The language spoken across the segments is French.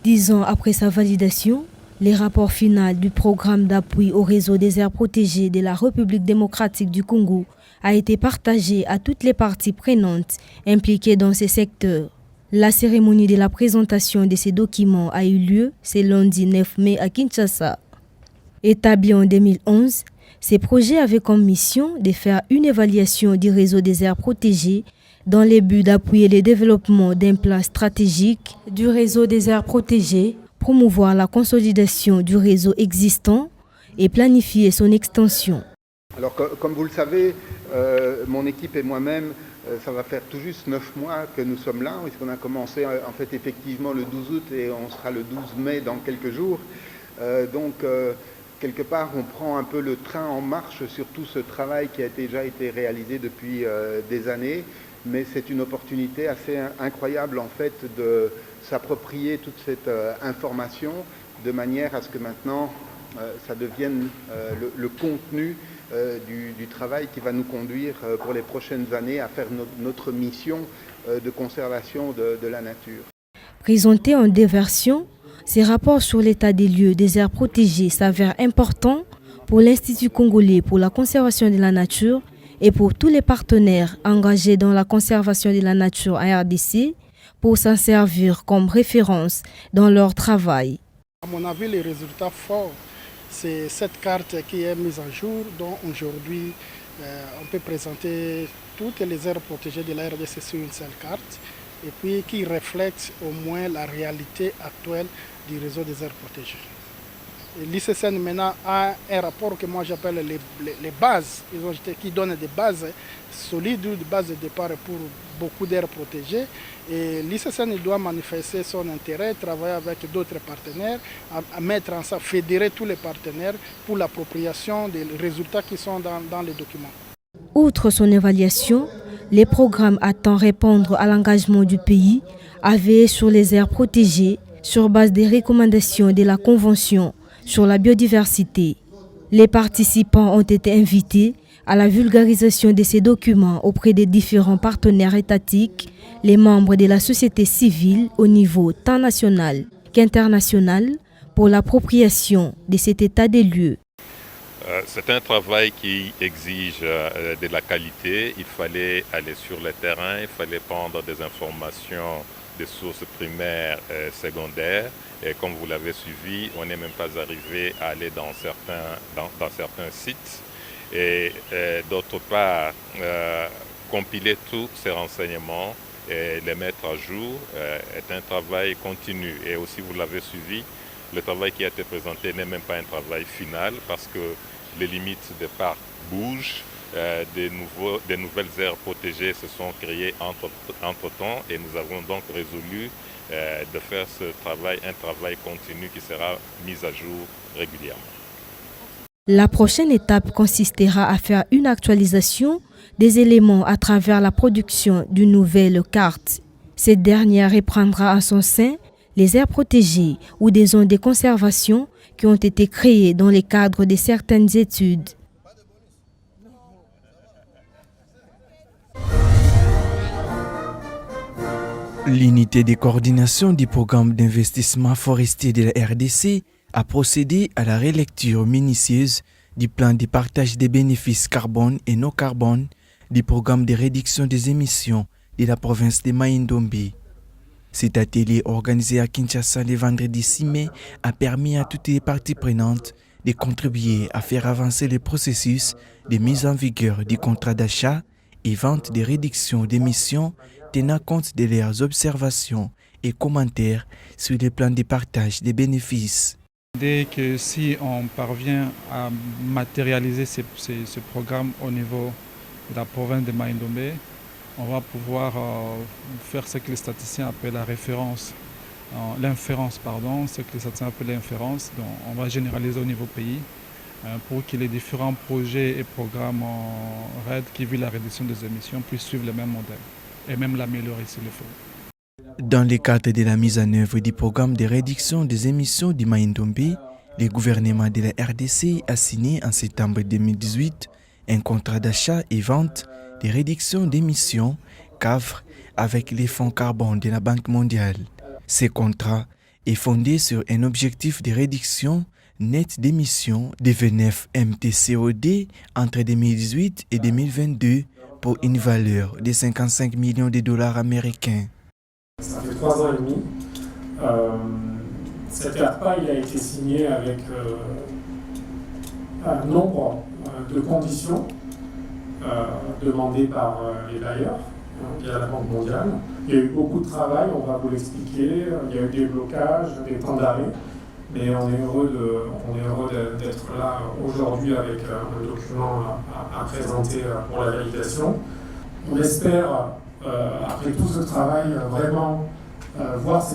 10 ans après sa validation, les rapports finaux du programme d'appui au réseau des aires protégées de la République démocratique du Congo a été partagé à toutes les parties prenantes impliquées dans ces secteurs. La cérémonie de la présentation de ces documents a eu lieu ce lundi 9 mai à Kinshasa. Établi en 2011, ces projets avaient comme mission de faire une évaluation du réseau des aires protégées dans le but d'appuyer le développement d'un plan stratégique du réseau des aires protégées, promouvoir la consolidation du réseau existant et planifier son extension. Alors, comme vous le savez, mon équipe et moi-même, ça va faire tout juste 9 mois que nous sommes là, puisqu'on a commencé en fait effectivement le 12 août et on sera le 12 mai dans quelques jours. Quelque part, on prend un peu le train en marche sur tout ce travail qui a déjà été réalisé depuis des années, mais c'est une opportunité assez incroyable en fait de s'approprier toute cette information de manière à ce que maintenant ça devienne le contenu du travail qui va nous conduire pour les prochaines années à faire notre mission de conservation de la nature. Présenté en deux versions, ces rapports sur l'état des lieux des aires protégées s'avèrent importants pour l'Institut congolais pour la conservation de la nature et pour tous les partenaires engagés dans la conservation de la nature en RDC pour s'en servir comme référence dans leur travail. À mon avis, les résultats forts, c'est cette carte qui est mise à jour, dont aujourd'hui on peut présenter toutes les aires protégées de la RDC sur une seule carte, et puis qui reflète au moins la réalité actuelle du réseau des aires protégées. L'ICCN maintenant a un rapport que moi j'appelle les bases, qui donnent des bases solides, des bases de départ pour beaucoup d'aires protégées. Et l'ICCN doit manifester son intérêt, travailler avec d'autres partenaires, à mettre en ça, fédérer tous les partenaires pour l'appropriation des résultats qui sont dans les documents. Outre son évaluation, les programmes attendent répondre à l'engagement du pays à veiller sur les aires protégées sur base des recommandations de la Convention sur la biodiversité. Les participants ont été invités à la vulgarisation de ces documents auprès des différents partenaires étatiques, les membres de la société civile au niveau tant national qu'international pour l'appropriation de cet état des lieux. C'est un travail qui exige de la qualité. Il fallait aller sur le terrain, il fallait prendre des informations des sources primaires et secondaires. Et comme vous l'avez suivi, on n'est même pas arrivé à aller dans certains sites. Et d'autre part, compiler tous ces renseignements et les mettre à jour est un travail continu. Et aussi, vous l'avez suivi, le travail qui a été présenté n'est même pas un travail final parce que les limites de parc bougent. Des nouvelles aires protégées se sont créées entre-temps et nous avons donc résolu de faire un travail continu qui sera mis à jour régulièrement. La prochaine étape consistera à faire une actualisation des éléments à travers la production d'une nouvelle carte. Cette dernière reprendra en son sein les aires protégées ou des zones de conservation qui ont été créées dans le cadre de certaines études. L'unité de coordination du programme d'investissement forestier de la RDC a procédé à la relecture minutieuse du plan de partage des bénéfices carbone et non carbone du programme de réduction des émissions de la province de Mai-Ndombe. Cet atelier organisé à Kinshasa le vendredi 6 mai a permis à toutes les parties prenantes de contribuer à faire avancer le processus de mise en vigueur du contrat d'achat et vente de réduction d'émissions tenant compte de leurs observations et commentaires sur le plan de partage des bénéfices. Dès que si on parvient à matérialiser ce programme au niveau de la province de Mai-Ndombe, on va pouvoir faire ce que les statisticiens appellent la référence, l'inférence, ce que les statisticiens appellent l'inférence. Donc on va généraliser au niveau pays pour que les différents projets et programmes en RED qui visent la réduction des émissions puissent suivre le même modèle et même l'améliorer s'il le faut. Dans le cadre de la mise en œuvre du programme de réduction des émissions du Mai-Ndombe, le gouvernement de la RDC a signé en septembre 2018 un contrat d'achat et vente de réduction d'émissions CAVR avec les fonds carbone de la Banque mondiale. Ce contrat est fondé sur un objectif de réduction nette d'émissions de 29 MTCOD entre 2018 et 2022 pour une valeur de 55 millions de dollars américains. Ça fait 3 ans et demi. Cet ERPA il a été signé avec un nombre de conditions demandées par les bailleurs via la Banque mondiale. Il y a eu beaucoup de travail, on va vous l'expliquer. Il y a eu des blocages, des temps d'arrêt. Mais on est heureux d'être là aujourd'hui avec un document à présenter pour la validation. On espère, après tout ce travail, vraiment voir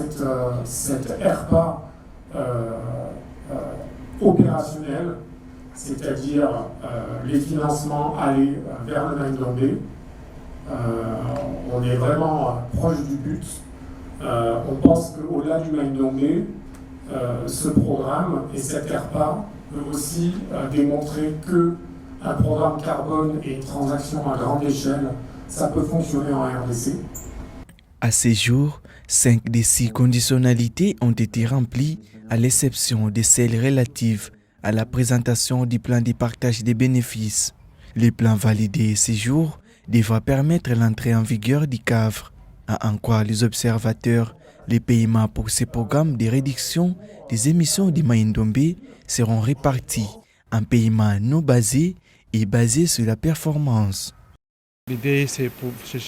cette ERPA opérationnelle, c'est-à-dire les financements aller vers le Maïndombe. On est vraiment proche du but. On pense qu'au-delà du Maïndombe, ce programme et cette ERPA peut aussi démontrer qu'un programme carbone et une transaction à grande échelle, ça peut fonctionner en RDC. À ce jour, 5 des 6 conditionnalités ont été remplies, à l'exception de celles relatives à la présentation du plan de partage des bénéfices. Le plan validé ce jour devra permettre l'entrée en vigueur du cadre. À en croire les observateurs, les paiements pour ces programmes de réduction des émissions de Maïndombe seront répartis en paiements non basés et basés sur la performance. L'idée, c'est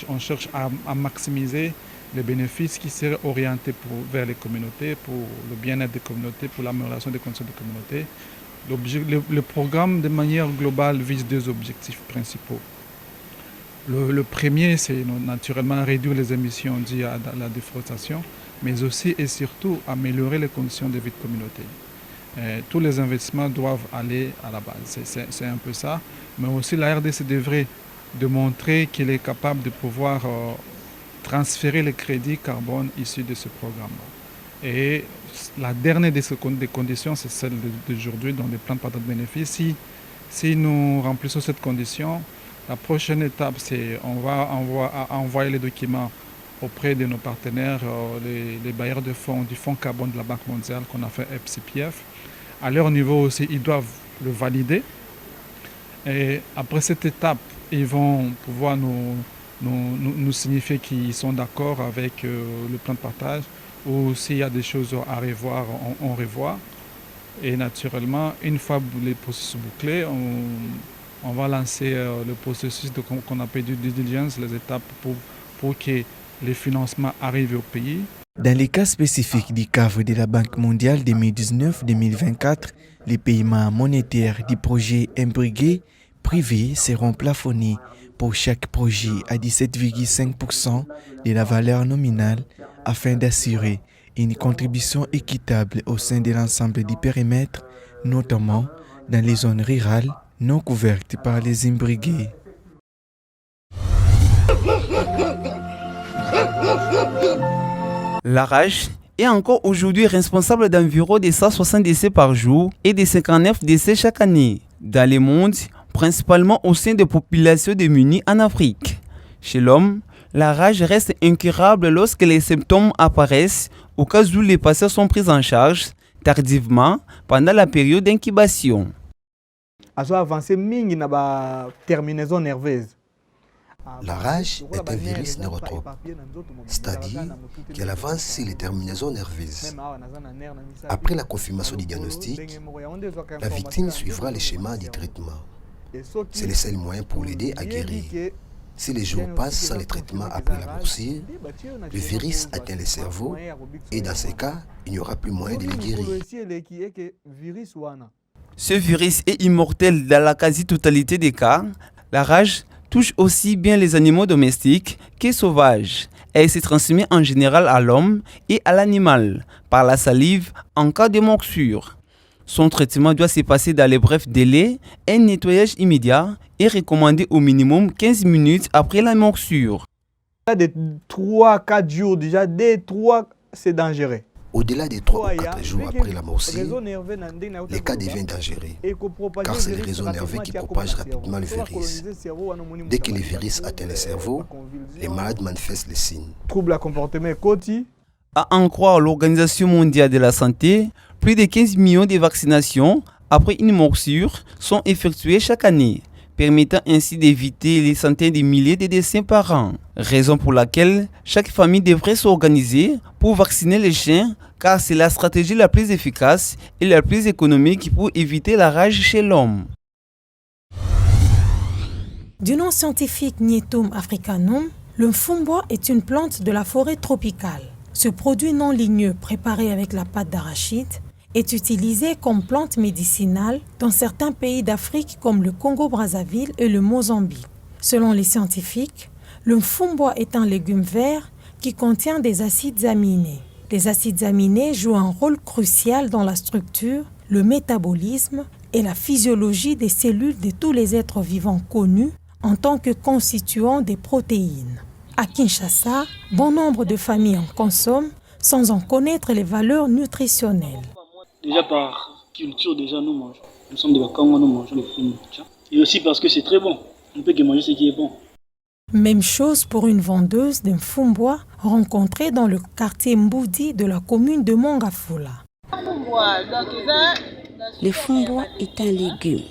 qu'on cherche à maximiser les bénéfices qui seraient orientés vers les communautés, pour le bien-être des communautés, pour l'amélioration des conditions des communautés. Le programme, de manière globale, vise 2 objectifs principaux. Le premier, c'est naturellement réduire les émissions dues à la déforestation, mais aussi et surtout améliorer les conditions de vie de communauté. Tous les investissements doivent aller à la base, c'est un peu ça. Mais aussi la RDC devrait démontrer qu'elle est capable de pouvoir transférer les crédits carbone issus de ce programme. Et la dernière des conditions, c'est celle d'aujourd'hui dans les plans de partage de bénéfices. Si nous remplissons cette condition, la prochaine étape, c'est on va envoyer les documents auprès de nos partenaires, les bailleurs de fonds, du Fonds carbone de la Banque mondiale qu'on a fait FCPF. À leur niveau aussi, ils doivent le valider. Et après cette étape, ils vont pouvoir nous signifier qu'ils sont d'accord avec le plan de partage, ou s'il y a des choses à revoir, on revoit. Et naturellement, une fois les processus bouclés, on va lancer le processus qu'on appelle du due diligence, les étapes pour que les financements arrivent au pays. Dans les cas spécifiques du cadre de la Banque mondiale 2019-2024, les paiements monétaires du projet imbriqué privé seront plafonnés pour chaque projet à 17,5% de la valeur nominale afin d'assurer une contribution équitable au sein de l'ensemble du périmètre, notamment dans les zones rurales non couvertes par les imbriqués. La rage est encore aujourd'hui responsable d'environ 160 décès par jour et de 59 décès chaque année dans le monde, principalement au sein des populations démunies en Afrique. Chez l'homme, la rage reste incurable lorsque les symptômes apparaissent au cas où les patients sont pris en charge tardivement pendant la période d'incubation. La rage est un virus neurotrope, c'est-à-dire qu'elle avance sur les terminaisons nerveuses. Après la confirmation du diagnostic, la victime suivra le schéma du traitement. C'est le seul moyen pour l'aider à guérir. Si les jours passent sans le traitement après la morsure, le virus atteint le cerveau et dans ces cas, il n'y aura plus moyen de le guérir. Ce virus est immortel dans la quasi-totalité des cas. La rage touche aussi bien les animaux domestiques que sauvages. Elle se transmet en général à l'homme et à l'animal par la salive en cas de morsure. Son traitement doit se passer dans les brefs délais. Un nettoyage immédiat est recommandé au minimum 15 minutes après la morsure. De 3-4 jours déjà, c'est dangereux. Au-delà de 3 ou 4 jours après la morsure, le cas devient dangereux, car c'est le réseau nerveux qui propage rapidement le virus. Dès que le virus atteint le cerveau, les malades manifestent les signes. Trouble à comportement côté, À en croire l'Organisation mondiale de la santé, plus de 15 millions de vaccinations après une morsure sont effectuées chaque année, permettant ainsi d'éviter les centaines de milliers de décès par an. Raison pour laquelle chaque famille devrait s'organiser pour vacciner les chiens, car c'est la stratégie la plus efficace et la plus économique pour éviter la rage chez l'homme. Du nom scientifique Nyetum africanum, le mfumbwa est une plante de la forêt tropicale. Ce produit non ligneux préparé avec la pâte d'arachide est utilisé comme plante médicinale dans certains pays d'Afrique comme le Congo-Brazzaville et le Mozambique. Selon les scientifiques, le mfumbwa est un légume vert qui contient des acides aminés. Les acides aminés jouent un rôle crucial dans la structure, le métabolisme et la physiologie des cellules de tous les êtres vivants connus en tant que constituants des protéines. À Kinshasa, bon nombre de familles en consomment sans en connaître les valeurs nutritionnelles. Déjà par culture, nous mangeons. Nous sommes des Wakanga, nous mangeons le fruits. Et aussi parce que c'est très bon. On ne peut que manger ce qui est bon. Même chose pour une vendeuse de mfumbwa rencontrée dans le quartier Mboudi de la commune de Mongafula. Le mfumbwa est un légume.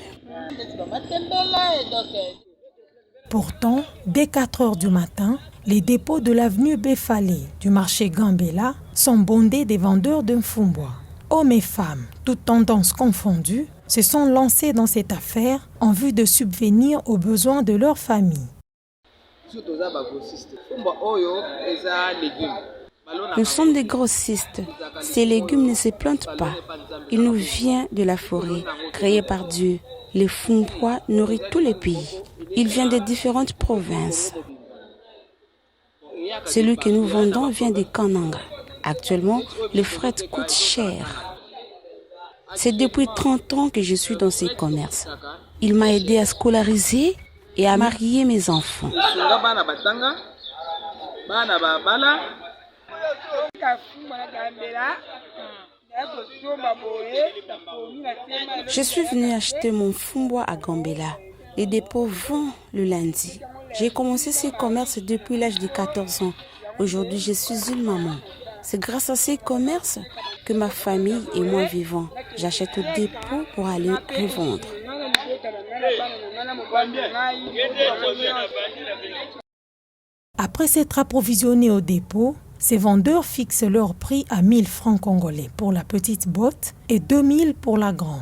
Pourtant, dès 4 heures du matin, les dépôts de l'avenue Befalé du marché Gambela sont bondés des vendeurs de mfumbwa. Hommes et femmes, toutes tendances confondues, se sont lancés dans cette affaire en vue de subvenir aux besoins de leur famille. Nous sommes des grossistes. Ces légumes ne se plantent pas. Ils nous viennent de la forêt, créée par Dieu. Le mfumbwa nourrit tous les pays. Il vient de différentes provinces. Celui que nous vendons vient de Kananga. Actuellement, le fret coûte cher. C'est depuis 30 ans que je suis dans ce commerce. Il m'a aidé à scolariser et à marier mes enfants. Je suis venue acheter mon mfumbwa à Gambela. Les dépôts vont le lundi. J'ai commencé ce commerce depuis l'âge de 14 ans. Aujourd'hui, je suis une maman. C'est grâce à ces commerces que ma famille et moi vivons. J'achète au dépôt pour aller revendre. Après s'être approvisionnés au dépôt, ces vendeurs fixent leur prix à 1000 francs congolais pour la petite botte et 2000 pour la grande.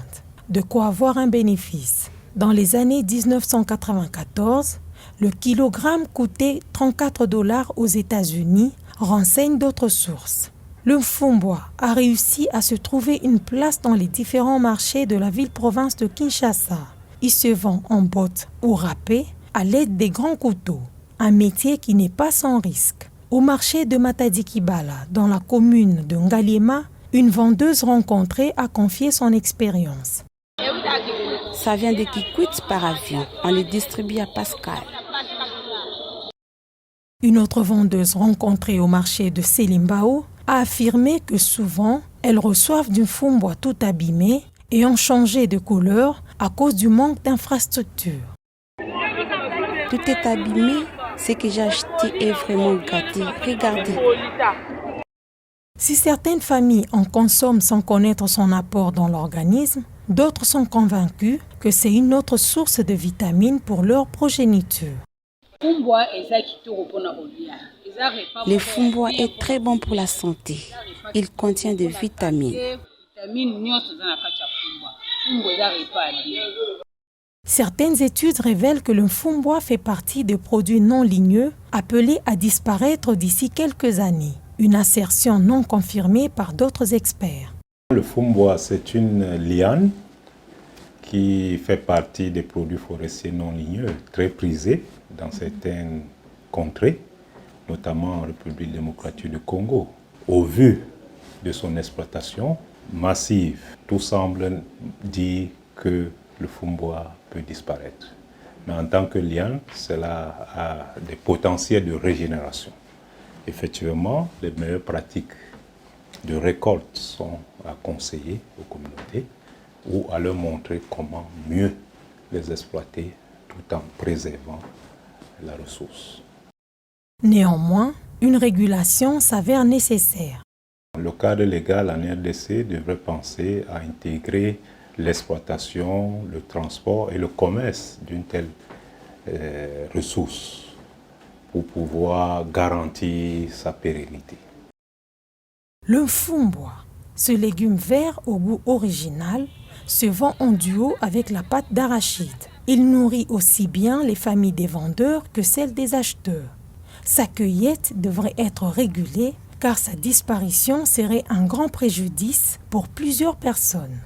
De quoi avoir un bénéfice. Dans les années 1994, le kilogramme coûtait $34 aux États-Unis, renseignent d'autres sources. Le mfumbwa a réussi à se trouver une place dans les différents marchés de la ville-province de Kinshasa. Il se vend en bottes ou râpé à l'aide des grands couteaux, un métier qui n'est pas sans risque. Au marché de Matadi-Kibala, dans la commune de Ngaliema, une vendeuse rencontrée a confié son expérience. Ça vient de Kikwit par avion. On les distribue à Pascal. Une autre vendeuse rencontrée au marché de Selimbao a affirmé que souvent, elles reçoivent du mfumbwa tout abîmé et ont changé de couleur à cause du manque d'infrastructures. Tout est abîmé. Ce que j'ai acheté est vraiment gâté. Regardez. Si certaines familles en consomment sans connaître son apport dans l'organisme, d'autres sont convaincus que c'est une autre source de vitamines pour leur progéniture. Le mfumbwa est très bon pour la santé. Il contient des vitamines. Certaines études révèlent que le mfumbwa fait partie des produits non ligneux appelés à disparaître d'ici quelques années. Une assertion non confirmée par d'autres experts. Le mfumbwa, c'est une liane qui fait partie des produits forestiers non ligneux, très prisés dans certaines contrées, notamment en République démocratique du Congo. Au vu de son exploitation massive, tout semble dire que le mfumbwa peut disparaître. Mais en tant que liane, cela a des potentiels de régénération. Effectivement, les meilleures pratiques de récolte sont à conseiller aux communautés ou à leur montrer comment mieux les exploiter tout en préservant la ressource. Néanmoins, une régulation s'avère nécessaire. cadre légal en RDC devrait penser à intégrer l'exploitation, le transport et le commerce d'une telle ressource pour pouvoir garantir sa pérennité. Le mfumbwa, ce légume vert au goût original, se vend en duo avec la pâte d'arachide. Il nourrit aussi bien les familles des vendeurs que celles des acheteurs. Sa cueillette devrait être régulée car sa disparition serait un grand préjudice pour plusieurs personnes.